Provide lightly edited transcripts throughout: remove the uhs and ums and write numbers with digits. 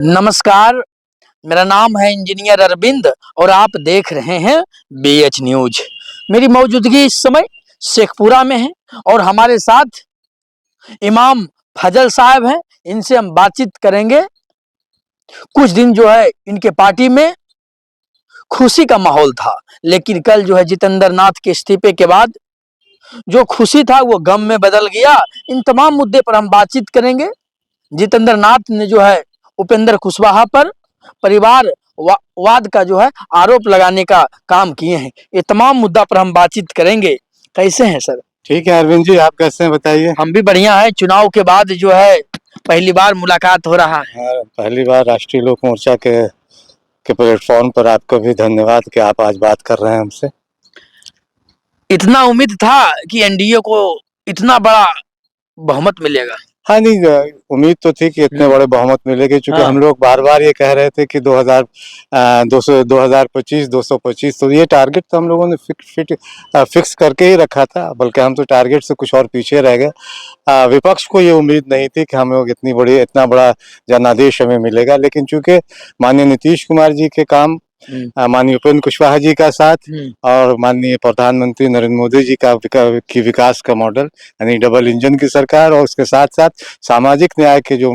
नमस्कार, मेरा नाम है इंजीनियर अरविंद और आप देख रहे हैं बीएच न्यूज। मेरी मौजूदगी इस समय शेखपुरा में है और हमारे साथ इमाम फजल साहब हैं। इनसे हम बातचीत करेंगे। कुछ दिन जो है इनके पार्टी में खुशी का माहौल था, लेकिन कल जो है जितेंद्र नाथ के इस्तीफे के बाद जो खुशी था वो गम में बदल गया। इन तमाम मुद्दे पर हम बातचीत करेंगे। जितेंद्र नाथ ने जो है उपेंद्र कुशवाहा पर परिवार वाद का जो है आरोप लगाने का काम किए हैं। ये तमाम मुद्दा पर हम बातचीत करेंगे। कैसे हैं सर? ठीक है अरविंद जी, आप कैसे हैं बताइए। हम भी बढ़िया है। चुनाव के बाद जो है पहली बार मुलाकात हो रहा है। पहली बार राष्ट्रीय लोक मोर्चा के प्लेटफॉर्म पर आपको भी धन्यवाद कि आप आज बात कर रहे हैं हमसे। इतना उम्मीद था कि एनडीए को इतना बड़ा बहुमत मिलेगा? हाँ नहीं, उम्मीद तो थी कि इतने बड़े बहुमत मिलेंगे, क्योंकि हम लोग बार बार ये कह रहे थे कि 2025 225, तो ये टारगेट तो हम लोगों ने फिक्स करके ही रखा था, बल्कि हम तो टारगेट से कुछ और पीछे रह गए। विपक्ष को ये उम्मीद नहीं थी कि हम लोग इतना बड़ा जनादेश हमें मिलेगा, लेकिन चूंकि माननीय नीतीश कुमार जी के काम, माननीय उपेंद्र कुशवाहा जी का साथ और माननीय प्रधानमंत्री नरेंद्र मोदी जी की विकास का मॉडल, यानी डबल इंजन की सरकार, और उसके साथ साथ सामाजिक न्याय के जो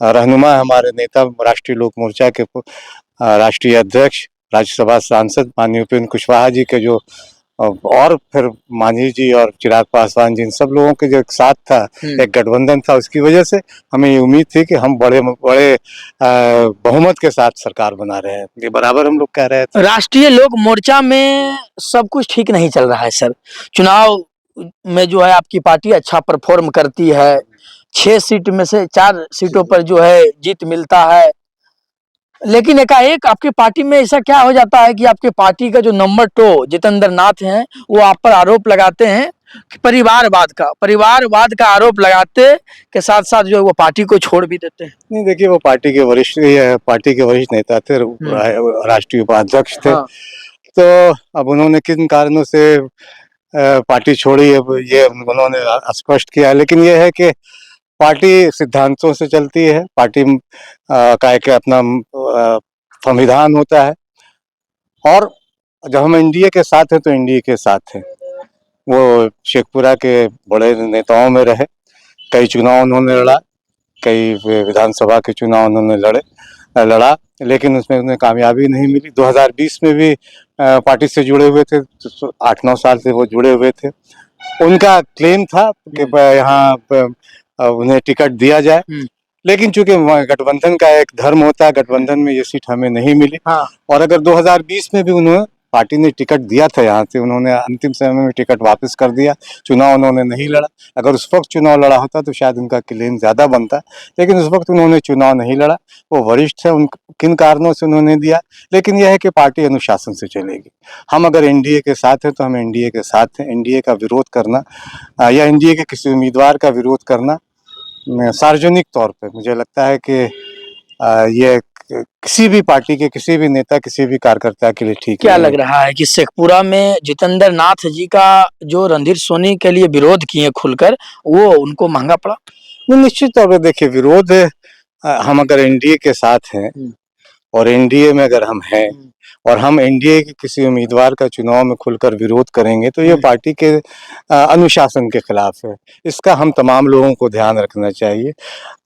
रहनुमा हमारे नेता, राष्ट्रीय लोक मोर्चा के राष्ट्रीय अध्यक्ष, राज्यसभा सांसद माननीय उपेंद्र कुशवाहा जी के जो, और फिर मांझी जी और चिराग पासवान जी, इन सब लोगों के जो एक साथ था, एक गठबंधन था, उसकी वजह से हमें ये उम्मीद थी कि हम बड़े बहुमत के साथ सरकार बना रहे हैं। ये बराबर हम लोग कह रहे थे। राष्ट्रीय लोक मोर्चा में सब कुछ ठीक नहीं चल रहा है सर। चुनाव में जो है आपकी पार्टी अच्छा परफॉर्म करती है, 6 सीट में से 4 सीटों पर जो है जीत मिलता है, लेकिन एकाएक आपकी पार्टी में ऐसा क्या हो जाता है कि आपकी पार्टी का जो नंबर 2 जितेंद्र नाथ हैं, वो आप पर आरोप लगाते हैं कि परिवारवाद का आरोप लगाते के साथ साथ जो है वो पार्टी को छोड़ भी देते हैं। नहीं देखिए, वो पार्टी के वरिष्ठ नेता थे, राष्ट्रीय उपाध्यक्ष थे। हाँ। तो अब उन्होंने किन कारणों से पार्टी छोड़ी है ये उन्होंने स्पष्ट किया, लेकिन ये है कि पार्टी सिद्धांतों से चलती है। पार्टी का एक अपना संविधान होता है, और जब हम एनडीए के साथ हैं तो एनडीए के साथ हैं। वो शेखपुरा के बड़े नेताओं में रहे, कई चुनाव उन्होंने लड़ा, कई विधानसभा के चुनाव उन्होंने लड़ा, लेकिन उसमें उन्हें कामयाबी नहीं मिली। 2020 में भी पार्टी से जुड़े हुए थे, 8-9 साल से वो जुड़े हुए थे। उनका क्लेम था कि यहाँ उन्हें टिकट दिया जाए, लेकिन चूंकि गठबंधन का एक धर्म होता है, गठबंधन में ये सीट हमें नहीं मिली। हाँ। और अगर 2020 में भी उन्होंने पार्टी ने टिकट दिया था यहाँ से, उन्होंने अंतिम समय में टिकट वापस कर दिया, चुनाव उन्होंने नहीं लड़ा। अगर उस वक्त चुनाव लड़ा होता तो शायद उनका क्लेम ज्यादा बनता, लेकिन उस वक्त उन्होंने चुनाव नहीं लड़ा। वो वरिष्ठ है, किन कारणों से उन्होंने दिया, लेकिन यह है कि पार्टी अनुशासन से चलेगी। हम अगर एनडीए के साथ हैं तो हम एनडीए के साथ हैं। एनडीए का विरोध करना या एनडीए के किसी उम्मीदवार का विरोध करना सार्वजनिक तौर पे, मुझे लगता है कि ये किसी भी पार्टी के किसी भी नेता, किसी भी कार्यकर्ता के लिए ठीक क्या लग रहा है कि शेखपुरा में जितेंद्र नाथ जी का जो रणधीर सोनी के लिए विरोध किए खुलकर, वो उनको महंगा पड़ा? निश्चित तौर पर देखिए, विरोध हम अगर एनडीए के साथ हैं और एनडीए में अगर हम हैं और हम एनडीए के किसी उम्मीदवार का चुनाव में खुलकर विरोध करेंगे तो ये पार्टी के अनुशासन के खिलाफ है। इसका हम तमाम लोगों को ध्यान रखना चाहिए।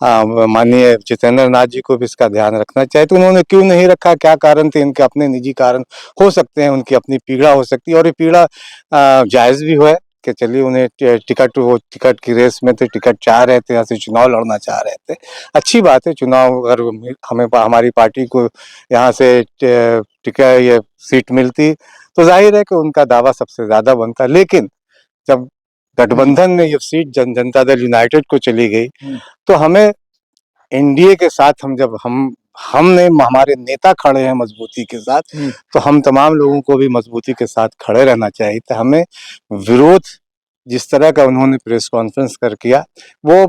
माननीय जितेंद्र नाथ जी को भी इसका ध्यान रखना चाहिए। तो उन्होंने क्यों नहीं रखा, क्या कारण थे? इनके अपने निजी कारण हो सकते हैं, उनकी अपनी पीड़ा हो सकती है, और ये पीड़ा जायज़ भी है कि चलिए उन्हें टिकट की रेस में थे, टिकट चाह रहे थे, यहाँ से चुनाव लड़ना चाह रहे थे। अच्छी बात है, चुनाव अगर हमें हमारी पार्टी को यहाँ से ये सीट मिलती तो जाहिर है कि उनका दावा सबसे ज्यादा बनता। लेकिन जब गठबंधन में ये सीट जनता दल यूनाइटेड को चली गई तो हमें एनडीए के साथ हमने हमारे नेता खड़े हैं मजबूती के साथ, तो हम तमाम लोगों को भी मजबूती के साथ खड़े रहना चाहिए। तो हमें विरोध जिस तरह का उन्होंने प्रेस कॉन्फ्रेंस कर किया वो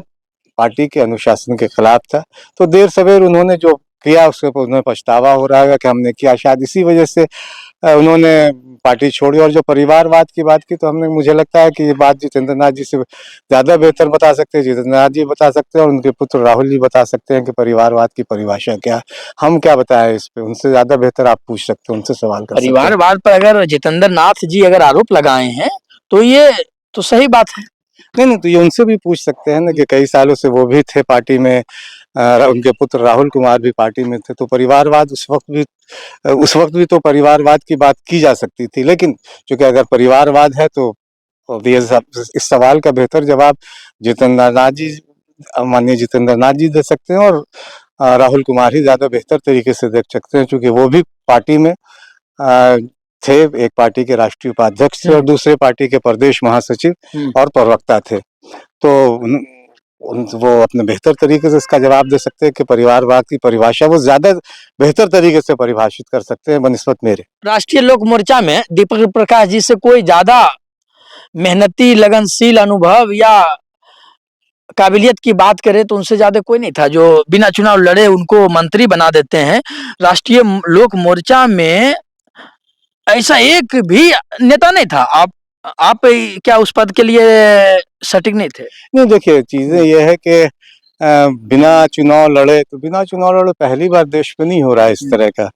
पार्टी के अनुशासन के खिलाफ था। तो देर सवेर उन्होंने जो किया उसके ऊपर उन्हें पछतावा हो रहा है कि हमने किया। शायद इसी वजह से उन्होंने पार्टी छोड़ी। और जो परिवारवाद की बात की, तो हमने, मुझे लगता है कि ये बात जितेंद्र नाथ जी से ज्यादा बेहतर बता सकते हैं, जितेंद्र नाथ जी बता सकते हैं और उनके पुत्र राहुल जी बता सकते हैं कि परिवारवाद की परिभाषा क्या है। हम क्या बताएं इस पे, उनसे ज्यादा बेहतर आप पूछ सकते हैं, उनसे सवाल कर सकते हैं। परिवारवाद पर अगर जितेंद्र नाथ जी अगर आरोप लगाए हैं तो ये तो सही बात है। नहीं, तो ये उनसे भी पूछ सकते हैं ना कि कई सालों से वो भी थे पार्टी में, उनके पुत्र राहुल कुमार भी पार्टी में थे, तो परिवारवाद उस वक्त भी तो परिवारवाद की बात की जा सकती थी। लेकिन चूंकि अगर परिवारवाद है तो इस सवाल का बेहतर जवाब जितेंद्र नाथ जी, माननीय जितेंद्र नाथ जी दे सकते हैं, और राहुल कुमार ही ज्यादा बेहतर तरीके से देख सकते हैं, क्योंकि वो भी पार्टी में अ, थे, एक पार्टी के राष्ट्रीय उपाध्यक्ष थे और दूसरे पार्टी के प्रदेश महासचिव और प्रवक्ता थे। तो वो अपने बेहतर तरीके से इसका जवाब दे सकते हैं कि परिवारवाद की परिभाषा वो ज्यादा बेहतर तरीके से परिभाषित कर सकते हैं बनिस्बत मेरे। राष्ट्रीय लोक मोर्चा में दीपक प्रकाश जी से कोई ज्यादा मेहनती, लगनशील, अनुभव या काबिलियत की बात करें तो उनसे ज्यादा कोई नहीं था जो बिना चुनाव लड़े उनको मंत्री बना देते हैं। राष्ट्रीय लोक मोर्चा में ऐसा एक भी नेता नहीं था। आप क्या उस पद के लिए सटीक नहीं थे? नहीं, देखिए चीजें ये है कि बिना चुनाव लड़े, तो बिना चुनाव लड़े पहली बार देश में नहीं हो रहा है इस तरह का।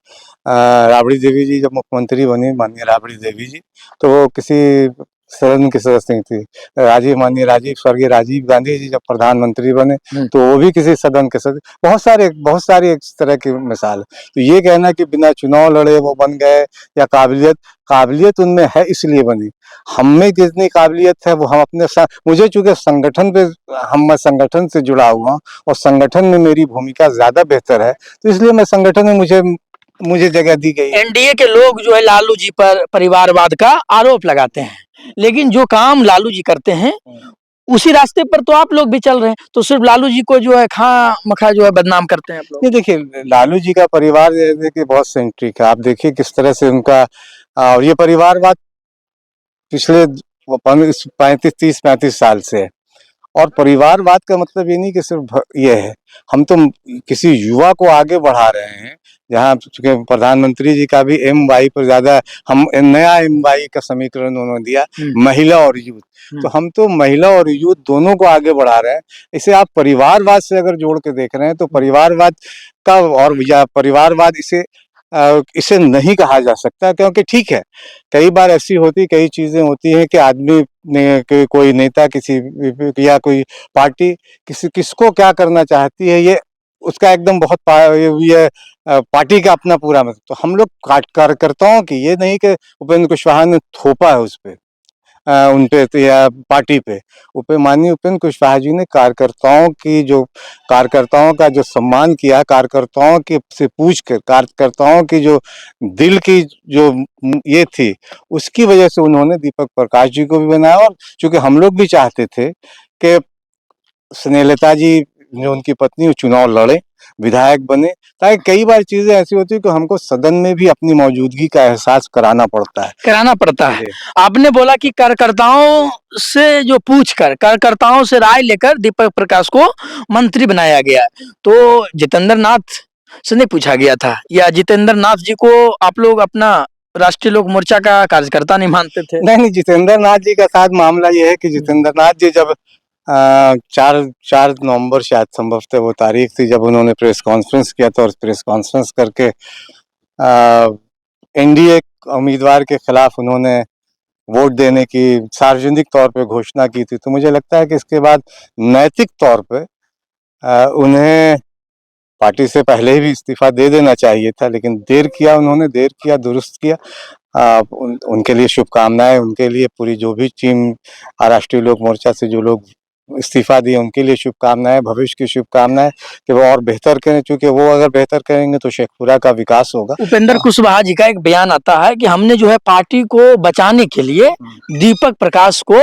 राबड़ी देवी जी जब मुख्यमंत्री बनी, माननीय राबड़ी देवी जी, तो वो किसी सदन की सदस्य नहीं थी। माननीय स्वर्गीय राजीव गांधी जी जब प्रधानमंत्री बने, तो वो भी किसी सदन के सदस्य। बहुत सारी इस तरह की मिसाल है। तो ये कहना कि बिना चुनाव लड़े वो बन गए, या काबिलियत उनमें है इसलिए बनी, हम में कितनी काबिलियत है वो हम अपने मुझे चूंकि मैं संगठन से जुड़ा हुआ और संगठन में मेरी भूमिका ज्यादा बेहतर है, तो इसलिए मैं संगठन में मुझे जगह दी गई। एनडीए के लोग जो है लालू जी पर परिवारवाद का आरोप लगाते हैं, लेकिन जो काम लालू जी करते हैं उसी रास्ते पर तो आप लोग भी चल रहे हैं, तो सिर्फ लालू जी को जो है खामखा जो है बदनाम करते हैं आप लोग। नहीं, देखिए लालू जी का परिवार देखिए बहुत सेंट्रिक है। आप देखिए किस तरह से उनका, और ये परिवारवाद पिछले 35 साल से है। और परिवारवाद का मतलब ये नहीं कि सिर्फ ये है, हम तो किसी युवा को आगे बढ़ा रहे हैं। जहाँ चूंकि प्रधानमंत्री जी का भी MY पर ज्यादा, हम नया MY का समीकरण उन्होंने दिया, महिला और यूथ, तो हम तो महिला और यूथ दोनों को आगे बढ़ा रहे हैं। इसे आप परिवारवाद से अगर जोड़ के देख रहे हैं तो परिवारवाद का, और या परिवारवाद इसे नहीं कहा जा सकता, क्योंकि ठीक है कई बार कई चीजें होती हैं कि आदमी ने, कोई नेता या कोई पार्टी किसको क्या करना चाहती है, ये उसका एकदम बहुत ये पार्टी का अपना पूरा मतलब। तो हम लोग कार्यकर्ताओं की, ये नहीं कि उपेंद्र कुशवाहा ने थोपा है उस पे, उन पे तो या पार्टी पे माननीय उपेंद्र कुशवाहा जी ने कार्यकर्ताओं का जो सम्मान किया, कार्यकर्ताओं के से पूछ कर, कार्यकर्ताओं की जो दिल की जो ये थी, उसकी वजह से उन्होंने दीपक प्रकाश जी को भी बनाया। और चूंकि हम लोग भी चाहते थे कि स्नेहलता जी जो उनकी पत्नी, वो चुनाव लड़े, विधायक बने, ताकि कई बार चीजें ऐसी होती है कि हमको सदन में भी अपनी मौजूदगी का एहसास कराना पड़ता है। आपने बोला कि कार्यकर्ताओं से जो पूछकर, कार्यकर्ताओं से राय लेकर दीपक प्रकाश को मंत्री बनाया गया, तो जितेंद्र नाथ से नहीं पूछा गया था, या जितेंद्र नाथ जी को आप लोग अपना राष्ट्रीय लोक मोर्चा का कार्यकर्ता नहीं मानते थे? नहीं, जितेंद्र नाथ जी का साथ मामला यह है कि जितेंद्र नाथ जी जब 4 नवंबर शायद संभवतः वो तारीख थी जब उन्होंने प्रेस कॉन्फ्रेंस किया था, और प्रेस कॉन्फ्रेंस करके NDA उम्मीदवार के खिलाफ उन्होंने वोट देने की सार्वजनिक तौर पे घोषणा की थी। तो मुझे लगता है कि इसके बाद नैतिक तौर पे उन्हें पार्टी से पहले ही भी इस्तीफा दे देना चाहिए था, लेकिन देर किया, दुरुस्त किया। उनके लिए शुभकामनाएं, उनके लिए पूरी जो भी टीम राष्ट्रीय लोक मोर्चा से जो लोग इस्तीफा दिए उनके लिए शुभकामनाएं, भविष्य की शुभकामनाएं कि वो और बेहतर करें, क्योंकि वो अगर बेहतर करेंगे तो शेखपुरा का विकास होगा। उपेंद्र कुशवाहा जी का एक बयान आता है कि हमने जो है पार्टी को बचाने के लिए दीपक प्रकाश को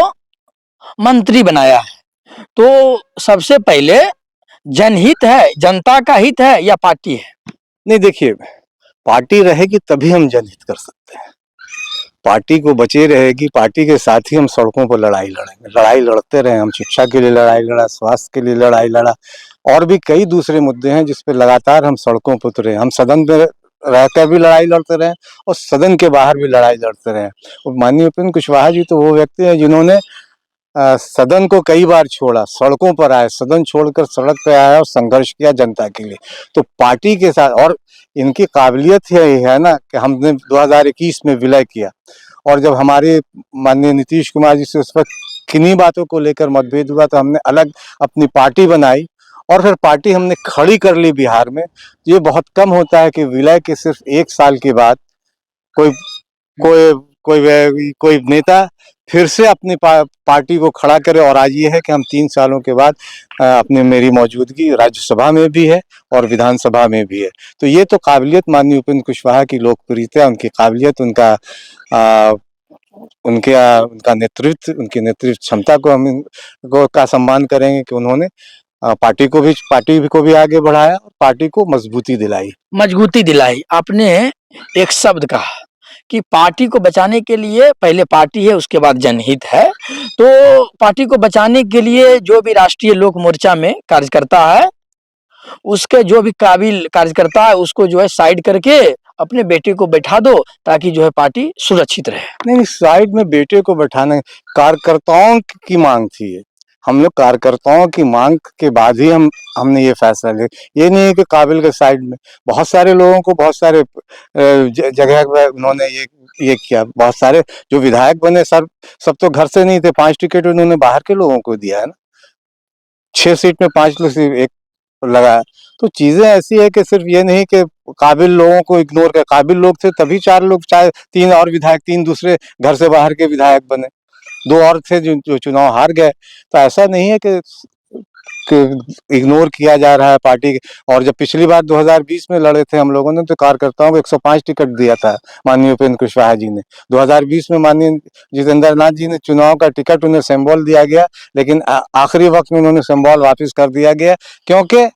मंत्री बनाया है, तो सबसे पहले जनहित है, जनता का हित है या पार्टी है? नहीं, देखिए पार्टी रहेगी तभी हम जनहित कर सकते हैं। पार्टी को बचे रहेगी, पार्टी के साथ ही हम सड़कों पर लड़ाई लड़ेंगे। लड़ाई लड़ते रहे, हम शिक्षा के लिए लड़ाई लड़ा, स्वास्थ्य के लिए लड़ाई लड़ा, और भी कई दूसरे मुद्दे हैं जिस पे लगातार हम सड़कों पर उतरे। हम सदन में रहकर भी लड़ाई लड़ते रहे और सदन के बाहर भी लड़ाई लड़ते रहे। और माननीय उपेंद्र कुशवाहा जी तो वो व्यक्ति हैं जिन्होंने सदन को कई बार छोड़ा, सड़कों पर आए, सदन छोड़कर सड़क पे आया और संघर्ष किया जनता के लिए। तो पार्टी के साथ, और इनकी काबिलियत यही है ना कि हमने 2021 में विलय किया और जब हमारे माननीय नीतीश कुमार जी से उस वक्त किन्हीं बातों को लेकर मतभेद हुआ तो हमने अलग अपनी पार्टी बनाई और फिर पार्टी हमने खड़ी कर ली बिहार में। ये बहुत कम होता है कि विलय के सिर्फ 1 साल के बाद कोई कोई कोई नेता फिर से अपनी पार्टी को खड़ा करे। और आज ये है कि हम 3 सालों के बाद अपने मेरी मौजूदगी राज्यसभा में भी है और विधानसभा में भी है। तो ये तो काबिलियत माननीय उपेंद्र कुशवाहा की लोकप्रियता, उनकी काबिलियत, उनका नेतृत्व, उनकी नेतृत्व क्षमता को हम का सम्मान करेंगे कि उन्होंने पार्टी को भी आगे बढ़ाया और पार्टी को मजबूती दिलाई। आपने एक शब्द कहा कि पार्टी को बचाने के लिए पहले पार्टी है, उसके बाद जनहित है। तो पार्टी को बचाने के लिए जो भी राष्ट्रीय लोक मोर्चा में कार्यकर्ता है, उसके जो भी काबिल कार्यकर्ता है उसको जो है साइड करके अपने बेटे को बैठा दो ताकि जो है पार्टी सुरक्षित रहे। नहीं, साइड में बेटे को बैठाना कार्यकर्ताओं की मांग थी। हम लोग कार्यकर्ताओं की मांग के बाद ही हमने ये फैसला लिया। ये नहीं है कि काबिल के साइड में बहुत सारे लोगों को बहुत सारे जगह उन्होंने ये किया। बहुत सारे जो विधायक बने सब तो घर से नहीं थे। 5 टिकट उन्होंने बाहर के लोगों को दिया है ना। 6 सीट में 5 लोग से एक लगाया। तो चीजें ऐसी है कि सिर्फ ये नहीं कि काबिल लोगों को इग्नोर कर, काबिल लोग थे तभी 4 लोग, चाहे 3 और विधायक, 3 दूसरे घर से बाहर के विधायक बने, 2 और थे जो चुनाव हार गए। तो ऐसा नहीं है कि इग्नोर किया जा रहा है पार्टी के। और जब पिछली बार 2020 में लड़े थे हम लोगों ने तो कार्यकर्ताओं को 105 टिकट दिया था माननीय उपेंद्र कुशवाहा जी ने। 2020 में माननीय जितेंद्र नाथ जी ने चुनाव का टिकट उन्हें सिंबल दिया गया, लेकिन आखिरी वक्त में उन्होंने सिंबल वापस कर दिया गया क्योंकि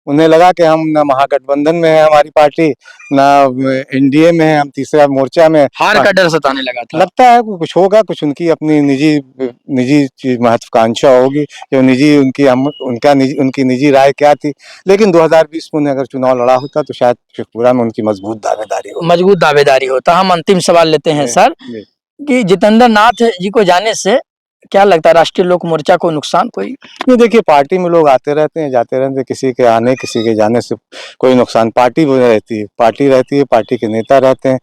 उन्हें लगा कि हम ना महागठबंधन में है हमारी पार्टी, ना एनडीए में है, हम तीसरा मोर्चा में। हार का डर सताने लगा था। लगता है कुछ होगा, कुछ उनकी अपनी निजी महत्वाकांक्षा होगी, जो उनकी निजी राय क्या थी। लेकिन 2020 में उन्हें अगर चुनाव लड़ा होता तो शायद शेखपुरा में उनकी मजबूत दावेदारी होता। हम अंतिम सवाल लेते हैं सर कि जितेंद्र नाथ जी को जाने से क्या लगता है राष्ट्रीय लोक मोर्चा को नुकसान कोई? नहीं, देखिए पार्टी में लोग आते रहते हैं, जाते रहते हैं, किसी के आने किसी के जाने से कोई नुकसान। पार्टी रहती है, पार्टी के नेता रहते हैं।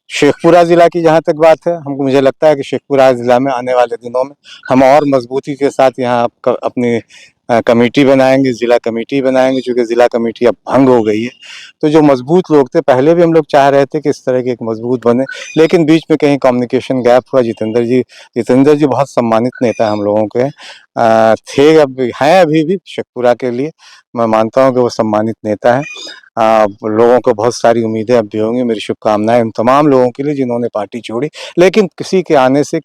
शेखपुरा जिला की जहाँ तक बात है, मुझे लगता है कि शेखपुरा जिला में आने वाले दिनों में हम और मजबूती के साथ यहाँ अपनी कमेटी बनाएंगे, जिला कमेटी बनाएंगे, क्योंकि जिला कमेटी अब भंग हो गई है। तो जो मजबूत लोग थे, पहले भी हम लोग चाह रहे थे कि इस तरह की एक मजबूत बने, लेकिन बीच में कहीं कम्युनिकेशन गैप हुआ। जितेंद्र जी बहुत सम्मानित नेता हम लोगों के थे, अब हैं अभी भी शेखपुरा के लिए। मैं मानता हूँ कि वो सम्मानित नेता है। लोगों को बहुत सारी उम्मीदें अब भी होंगी। मेरी शुभकामनाएं उन तमाम लोगों के लिए जिन्होंने पार्टी छोड़ी। लेकिन किसी के आने से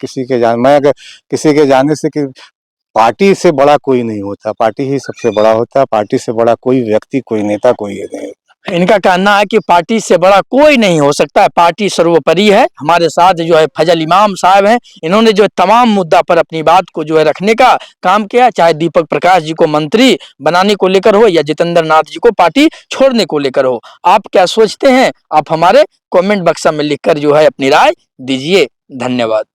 पार्टी से बड़ा कोई नहीं होता, पार्टी ही सबसे बड़ा होता है। पार्टी से बड़ा कोई व्यक्ति, कोई नेता, कोई नहीं होता। इनका कहना है कि पार्टी से बड़ा कोई नहीं हो सकता है, पार्टी सर्वोपरि है। हमारे साथ जो है फजल इमाम साहब हैं, इन्होंने जो तमाम मुद्दा पर अपनी बात को जो है रखने का काम किया, चाहे दीपक प्रकाश जी को मंत्री बनाने को लेकर हो या जितेंद्र नाथ जी को पार्टी छोड़ने को लेकर हो। आप क्या सोचते हैं? आप हमारे कमेंट बक्सा में लिखकर जो है अपनी राय दीजिए। धन्यवाद।